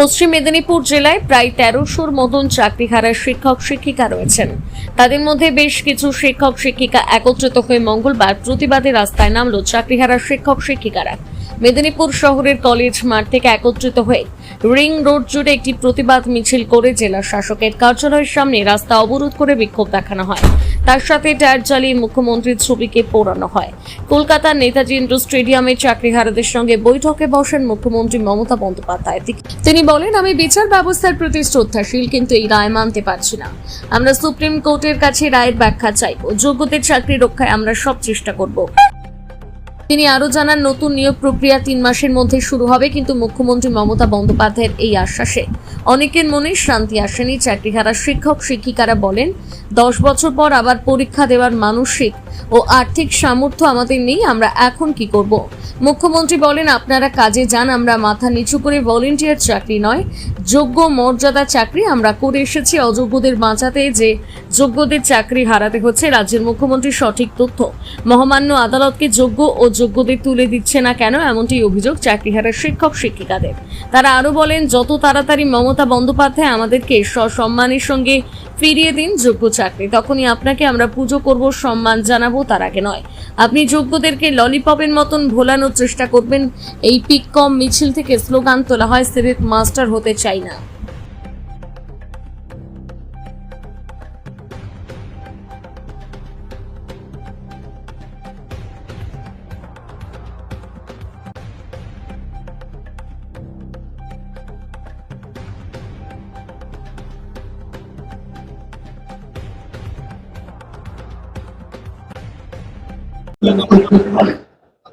পশ্চিম মেদিনীপুর জেলায় প্রায় ১৩০০-র মতন চাকরিহারা শিক্ষক শিক্ষিকা রয়েছেন। তাদের মধ্যে বেশ কিছু শিক্ষক শিক্ষিকা একত্রিত হয়ে মঙ্গলবার প্রতিবাদে রাস্তায় নামলো চাকরিহারা শিক্ষক শিক্ষিকারা। মেদিনীপুর শহরের কলেজ মাঠ থেকে একত্রিত হয়ে রিং রোড জুড়ে একটি প্রতিবাদ মিছিল করে জেলা শাসকের কার্যালয়ের সামনে রাস্তা অবরোধ করে বিক্ষোভ দেখানো হয়। তার সাথে টায়ার জ্বালিয়ে মুখ্যমন্ত্রীর ছবিকে পোড়ানো হয়। কলকাতার নেতাজি ইন্ডোর স্টেডিয়ামে চাকরিহারাদের সঙ্গে বৈঠকে বসেন মুখ্যমন্ত্রী মমতা বন্দ্যোপাধ্যায়। তিনি বলেন, আমি বিচার ব্যবস্থার প্রতি শ্রদ্ধাশীল, কিন্তু এই রায় মানতে পারছি না। আমরা সুপ্রিম কোর্টের কাছে রায়ের ব্যাখ্যা চাইব। যোগ্যদের চাকরি রক্ষায় আমরা সব চেষ্টা করব। তিনি আরো জানান, নতুন নিয়োগ প্রক্রিয়া 3 মাসের মধ্যে শুরু হবে, কিন্তু মুখ্যমন্ত্রী মমতা বন্দ্যোপাধ্যায়ের এই আশ্বাসে অনেকের মনে শান্তি আসেনি। চাকরিহারা শিক্ষক শিক্ষিকারা বলেন, 10 বছর পর আবার পরীক্ষা দেওয়ার মানসিক ও আর্থিক সামর্থ্য আমাদের নেই, আমরা এখন কি করব? মুখ্যমন্ত্রী বলেন, আপনারা কাজে যান, আমরা মাথা নিচু করে ভলেন্টিয়ার চাকরি নয়, যোগ্য মর্যাদা চাকরি আমরা করে এসেছি। অযোগ্যদের বাঁচাতে যে যোগ্যদের চাকরি হারাতে হচ্ছে, রাজ্যের মুখ্যমন্ত্রী সঠিক তথ্য মহামান্য আদালতকে যোগ্য ও যোগ্যদের তুলে দিচ্ছে না কেন, এমনটি অভিযোগ চাকরিহারা শিক্ষক শিক্ষিকাদের। তারা আরো বলেন, যত তাড়াতাড়ি মমতা বন্দ্যোপাধ্যায় আমাদেরকে সসম্মানের সঙ্গে ফিরিয়ে দিন যোগ্য চাকরি, তখনই আপনাকে আমরা পুজো করব, সম্মান জানাবো, তার আগে নয়। আপনি যোগ্যদেরকে ললিপপের মতন ভোলানোর চেষ্টা করবেন। এই পিক কম মিছিল থেকে স্লোগান তোলা হয়, সিভিক মাস্টার হতে চাই না।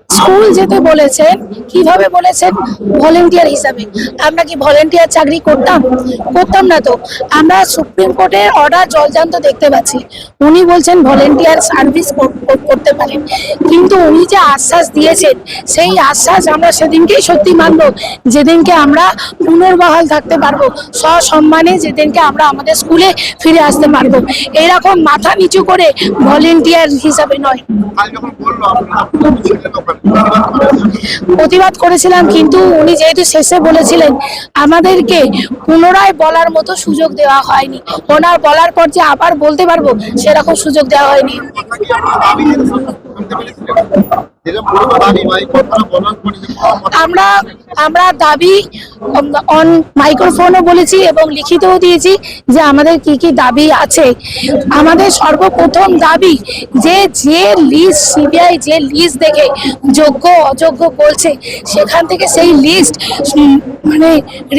স্কুল যেতে বলেছেন, কিভাবে বলেছেন? ভলেন্টিয়ার হিসাবে। আমরা কি ভলেন্টিয়ার চাকরি করতাম না তো। আমরা সুপ্রিম কোর্টের অর্ডার জলজান্ত দেখতে পাচ্ছি। উনি বলছেন ভলেন্টিয়ার সার্ভিস করতে পারেন, কিন্তু উনি যে আশ্বাস দিয়েছেন, সেই আশ্বাস আমরা সেদিনকেই সত্যি মানব যেদিনকে আমরা পুনর্বহাল থাকতে পারবো, সসম্মানে যেদিনকে আমরা আমাদের স্কুলে ফিরে আসতে পারবো। এরকম মাথা নিচু করে ভলেন্টিয়ার হিসাবে নয়। প্রতিবাদ করেছিলাম, কিন্তু উনি যেহেতু শেষে বলেছিলেন, আমাদেরকে পুনরায় বলার মতো সুযোগ দেওয়া হয়নি। ওনার বলার পর যে আবার বলতে পারবো, সেরকম সুযোগ দেওয়া হয়নি। আমরা দাবি অন মাইক্রোফোনও বলেছি এবং লিখিতও দিয়েছি যে আমাদের কি কি দাবি আছে। আমাদের সর্বপ্রথম দাবি যে লিস্ট সিবিআই যে লিস্ট দেখে যোগ্য অযোগ্য বলছে, সেখান থেকে সেই লিস্ট মানে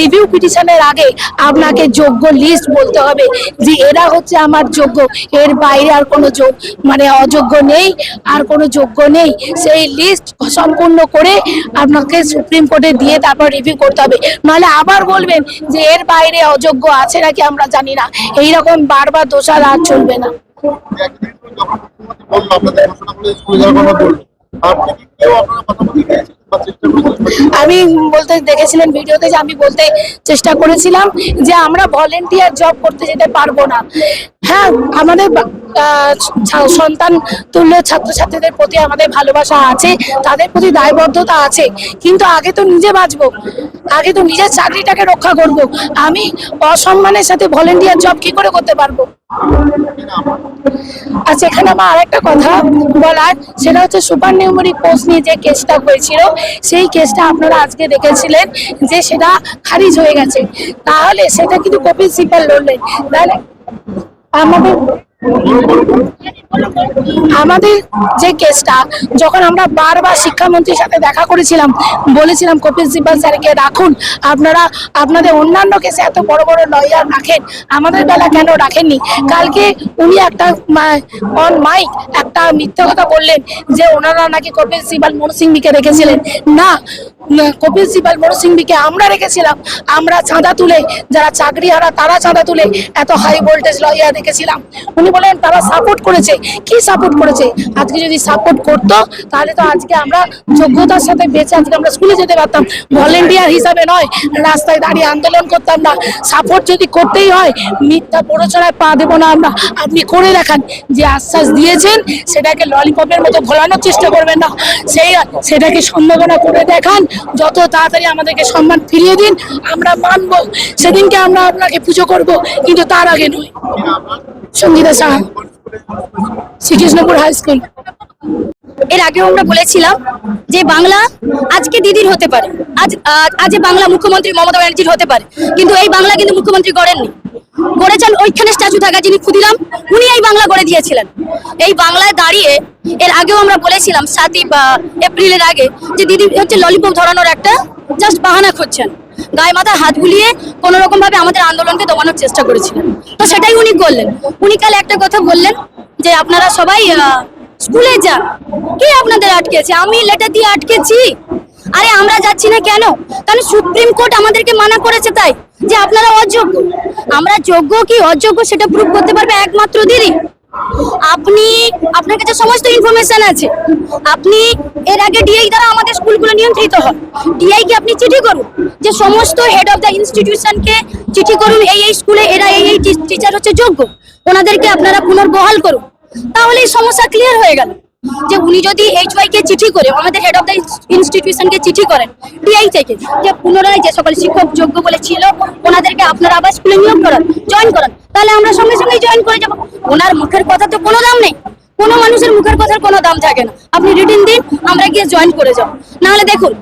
রিভিউ পিটিশনের আগে আপনাকে যোগ্য লিস্ট বলতে হবে যে এরা হচ্ছে আমার যোগ্য, এর বাইরে আর কোনো অযোগ্য নেই, আর কোনো যোগ্য নেই। সেই লিস্ট সম্পূর্ণ করে আপনাকে সুপ্রিম কোর্টে দিয়ে তারপর রিভিউ করতে হবে, নাহলে আবার বলবেন যে এর বাইরে অযোগ্য আছে নাকি আমরা জানি না। এইরকম বারবার দোষারোপ চলবে না। আমি বলতে দেখেছিলেন ভিডিওতে যে আমি বলতে চেষ্টা করেছিলাম যে আমরা ভলেন্টিয়ার জব করতে যেতে পারবো না। হ্যাঁ, আমাদের সন্তান তুল্য ছাত্রছাত্রীদের প্রতি আমাদের ভালোবাসা আছে, তাদের প্রতি দায়বদ্ধতা আছে, কিন্তু আগে তো নিজে বাঁচবো, আগে তো নিজের চাকরিটাকে রক্ষা করব। আমি অসম্মানের সাথে ভলেন্টিয়ার জব কি করে করতে পারবো? আচ্ছা, এখানে আমার আরেকটা কথা বলার, সেটা হচ্ছে সুপার নিউমেরিক পোস্ট নিয়ে যে কেসটা হয়েছিল, সেই কেসটা আপনারা আজকে দেখেছিলেন যে সেটা খারিজ হয়ে গেছে। তাহলে সেটা কিন্তু কপিল সিব্বল লড়লেন। তাহলে আমাদের যে কেসটা, যখন আমরা বারবার শিক্ষামন্ত্রীর সাথে দেখা করেছিলাম, বলেছিলাম কপিল সিব্বল স্যারকে রাখুন, আপনারা আপনাদের অন্যান্য কেসে এত বড় বড় লয়ার রাখেন, আমাদের বেলা কেন রাখেননি? কালকে উনি একটা অন মাইক একটা মিথ্যে কথা বললেন যে ওনারা নাকি কপিল সিব্বল মনু সিংভিকে রেখেছিলেন। না, কপিল সিব্বল মনু সিংভিকে আমরা রেখেছিলাম। আমরা চাঁদা তুলে, যারা চাকরি হারা তারা চাঁদা তুলে এত হাই ভোল্টেজ লয়ার রেখেছিলাম। উনি বলেন তারা সাপোর্ট করেছে, কি সাপোর্ট করেছে? আজকে যদি সাপোর্ট করতো তাহলে তো আজকে আমরা যোগ্যতার সাথে বেঁচে আজকে আমরা স্কুলে যেতে পারতাম, ভলেন্টিয়ার হিসাবে নয়, রাস্তায় দাঁড়িয়ে আন্দোলন করতাম না। সাপোর্ট যদি করতেই হয় মিথ্যা প্ররোচনায় পা দেবো না আমরা। আপনি করে দেখান, যে আশ্বাস দিয়েছেন সেটাকে ললিপপের মতো ভোলানোর চেষ্টা করবেন না, সেটাকে সম্ভাবনা করে দেখান। যত তাড়াতাড়ি আমাদেরকে সম্মান ফিরিয়ে দিন, আমরা মানবো, সেদিনকে আমরা আপনাকে পুজো করব, কিন্তু তার আগে নয়। Sangeeta Saha, Srikrishnapur high school. এর আগেও আমরা বলেছিলাম যে বাংলা আজকে দিদির হতে পারে, আজ বাংলা মুখ্যমন্ত্রী মমতা ব্যানার্জির হতে পারে, কিন্তু এই বাংলা কিন্তু মুখ্যমন্ত্রী গড়েননি, গড়েছেন ওইখানে স্ট্যাচু থাকা যিনি ক্ষুদিরাম, উনি এই বাংলা গড়ে দিয়েছিলেন। এই বাংলায় দাঁড়িয়ে এর আগেও আমরা বলেছিলাম 7ই এপ্রিলের আগে যে দিদি হচ্ছে ললিপপ ধরানোর একটা জাস্ট বাহানা খুঁজছেন, গায়ে মাথায় হাত বুলিয়ে কোন রকম ভাবে আমাদের আন্দোলনকে দমানোর চেষ্টা করেছিলেন। তো সেটাই উনি করলেন। উনি কাল একটা কথা বললেন যে আপনারা সবাই স্কুলে যান, কে আপনাদের আটকেছে? আমি লেটার দিয়ে আটকেছি। আরে আমরা যাচ্ছি না কেন? কারণ সুপ্রিম কোর্ট আমাদেরকে মানা করেছে, তাই যে আপনারা অযোগ্য। আমরা যোগ্য কি অযোগ্য সেটা প্রুভ করতে পারবে একমাত্র দিদি। আপনার কাছে সমস্ত ইনফরমেশন আছে। আপনি এর আগে ডিআই দ্বারা আমাদের স্কুলগুলো নিয়ন্ত্রিত হয়, ডিআই কে আপনি চিঠি করুন, যে সমস্ত হেড অফ দ্য ইনস্টিটিউশনকে চিঠি করুন, এই স্কুলে এরা এই টিচার হচ্ছে যোগ্য, ওনাদেরকে আপনারা পুনর্বহাল করুন। তাহলে এই সমস্যা ক্লিয়ার হয়ে গেল। যে উনি যদি HY কে চিঠি করে, আমাদের হেড অফ দ্য ইনস্টিটিউশনকে চিঠি করেন ডিআই থেকে, যে পুনরায় যে সকল শিক্ষক যোগ্য বলে ছিল ওনাদেরকে আপনারা আবার স্কুলে নিয়োগ করান, জয়েন করান, তাহলে আমরা সঙ্গে সঙ্গে জয়েন করে যাবো। ওনার মুখের কথা তো কোনো দাম নেই, কোনো মানুষের মুখের কথার কোনো দাম থাকে না। আপনি রিটিন দিন, আমরা গিয়ে জয়েন করে যাবো। নাহলে দেখুন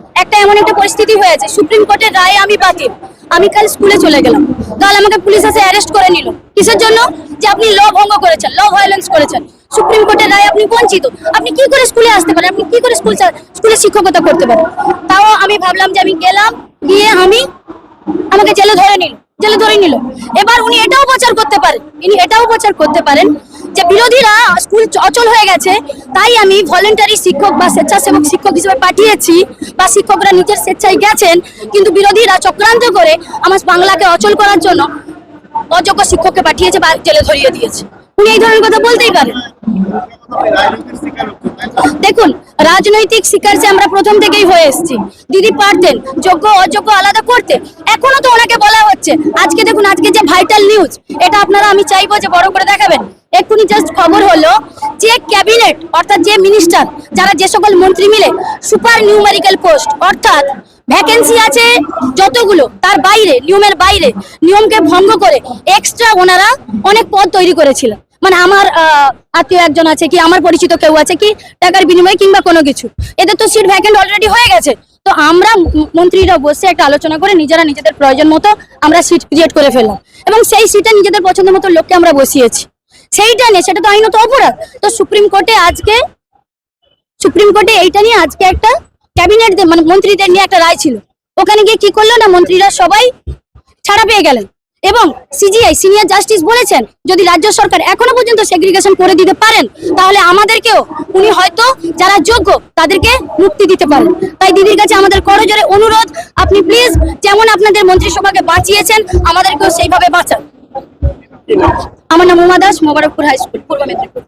এমন একটা পরিস্থিতি হয়েছে, সুপ্রিম কোর্টের রায়ে আমি বাতিল, আমি কাল স্কুলে চলে গেলাম, কাল আমাকে পুলিশ এসে অ্যারেস্ট করে নিল। কিসের জন্য? যে আপনি ল ভঙ্গ করেছেন, ল ভায়োলেন্স করেছেন। সুপ্রিম কোর্টের রায় আপনি বঞ্চিত, আপনি কি করে স্কুলে আসতে পারেন? আপনি কি করে স্কুলে শিক্ষকতা করতে পারেন? তাও আমি ভাবলাম যে আমি গেলাম, গিয়ে আমাকে জেলে ধরে নিল। এবার উনি এটাও প্রচার করতে পারেন যে বিরোধীরা স্কুল অচল হয়ে গেছে, তাই আমি ভলেন্টারি শিক্ষক বা স্বেচ্ছাসেবক শিক্ষক হিসেবে পাঠিয়েছি, বা শিক্ষকরা নিজের স্বেচ্ছায় গেছেন, কিন্তু বিরোধীরা চক্রান্ত করে আমার বাংলাকে অচল করার জন্য অযোগ্য শিক্ষককে পাঠিয়েছে বা জেলে ধরিয়ে দিয়েছে। উনি এই ধরনের কথা বলতেই পারেন। দেখুন, রাজনৈতিক শিকার যে আমরা প্রথম থেকেই হয়ে এসেছি। দিদি পারতেন যোগ্য অযোগ্য আলাদা করতে, এখনো তো ওনাকে বলা হচ্ছে। আজকে দেখুন, আজকে যে ভাইটাল নিউজ, এটা আপনারা আমি চাইবো যে বড় করে দেখাবেন। এক্ষুনি জাস্ট খবর হলো যে ক্যাবিনেট অর্থাৎ যে মিনিস্টার, যারা যে সকল মন্ত্রী মিলে সুপার নিউমেরিক্যাল পোস্ট অর্থাৎ ভ্যাকেন্সি আছে যতগুলো, তার বাইরে, নিয়মের বাইরে, নিয়মকে ভঙ্গ করে এক্সট্রা ওনারা অনেক পদ তৈরি করেছিল। মানে আমার আত্মীয় একজন আছে কি, আমার পরিচিত কেউ আছে কি, টাকার বিনিময়ে কিংবা কোনো কিছু, এদের তো সিট ভ্যাকেন্ট অলরেডি হয়ে গেছে। তো আমরা মন্ত্রীরা বসে একটা আলোচনা করে নিজেদের প্রয়োজন মতো আমরা সিট ক্রিয়েট করে ফেললাম, এবং সেই সিটে নিজেদের পছন্দ মতো লোককে আমরা বসিয়েছি। সেইটা নিয়ে, সেটা তো আইনত অপরাধ। তো সুপ্রিম কোর্টে এইটা নিয়ে আজকে একটা ক্যাবিনেট মানে মন্ত্রীদের নিয়ে একটা রায় ছিল। ওখানে গিয়ে কি করলো না, মন্ত্রীরা সবাই ছাড়া পেয়ে গেলেন, এবং সিজিআই সিনিয়র জাস্টিস বলেছেন যদি রাজ্য সরকার এখনো পর্যন্ত সেগ্রিগেশন করে দিতে পারেন, তাহলে আমাদেরকেও উনি হয়তো যারা যোগ্য তাদেরকে মুক্তি দিতে পারেন। তাই দিদির কাছে আমাদের করজোরে অনুরোধ, আপনি প্লিজ যেমন আপনাদের মন্ত্রিসভাকে বাঁচিয়েছেন, আমাদেরকেও সেইভাবে বাঁচান। আমার নাম উমা দাস, মোবারকপুর হাই স্কুল, পূর্ব মেদিনীপুর।